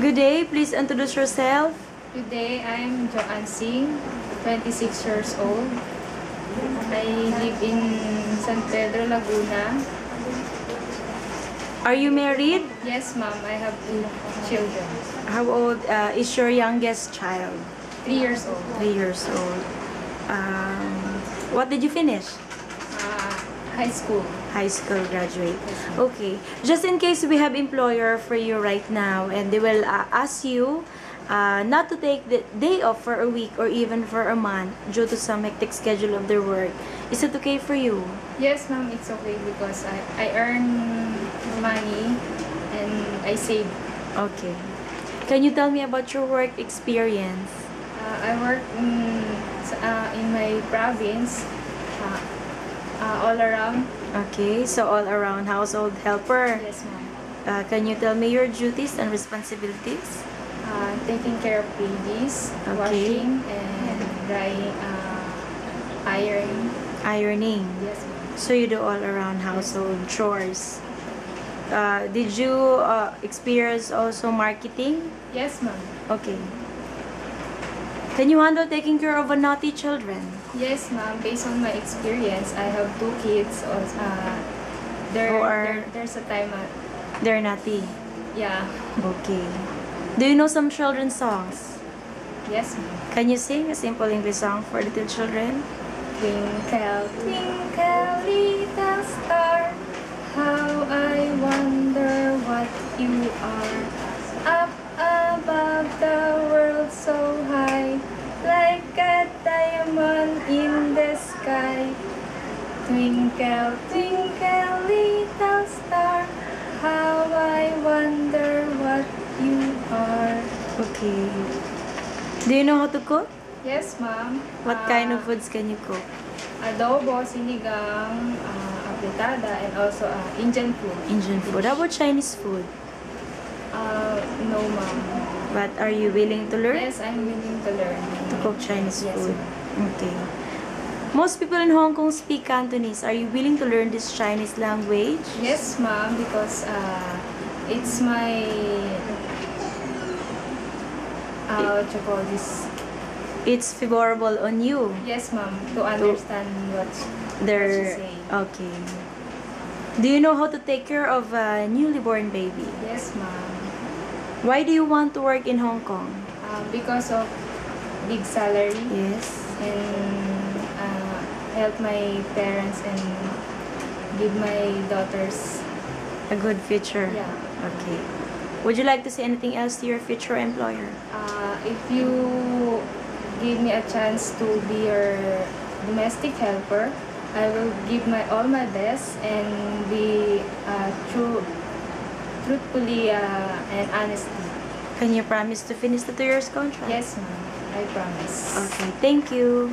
Good day. Please introduce yourself. Today, I'm Joanne Singh, 26 years old. I live in San Pedro, Laguna. Are you married? Yes, ma'am, I have 2 children. How old is your youngest child? 3 years old. 3 years old. What did you finish? High school. High school graduate. Okay. Just in case we have employer for you right now and they will ask you not to take the day off for a week or even for a month due to some hectic schedule of their work. Is it okay for you? Yes, ma'am, it's okay because I earn money and I save. Okay. Can you tell me about your work experience? I work in my province, all around. Okay, so all around household helper. Yes, ma'am. Can you tell me your duties and responsibilities? Taking care of babies, Okay. washing and drying, ironing. Ironing. Yes, ma'am. So you do all around household chores. Did you experience also marketing? Yes, ma'am. Okay. Can you handle taking care of a naughty children? Yes, ma'am. Based on my experience, I have 2 kids. There's a time, They're naughty. yeah. Okay. Do you know some children's songs? Yes, ma'am. Can you sing a simple English song for little children? Twinkle, twinkle, little star, how I wonder what you are. Up above the world so high, like a diamond in the sky. Twinkle, twinkle, little star, how I wonder what you are. Okay. Do you know how to cook? Yes, ma'am. What kind of foods can you cook? Adobo, sinigang, apritada, and also Indian food. Indian food. How about Chinese food? No, ma'am. But are you willing to learn Yes, I'm willing to learn. to cook Chinese Yes, food? ma'am. Okay. Most people in Hong Kong speak Cantonese. Are you willing to learn this Chinese language? Yes, ma'am, because it's my what you call this? It's favorable on you. Yes, ma'am, to understand what you They're say. okay. Do you know how to take care of a newly born baby? Yes, ma'am. Why do you want to work in Hong Kong? Because of big salary Yes. and help my parents and give my daughters. A good future. Yeah. Okay. Would you like to say anything else to your future employer? If you give me a chance to be your domestic helper, I will give all my best and be truthfully and honestly. Can you promise to finish the 2 years contract? Yes, ma'am. I promise. Okay. Thank you.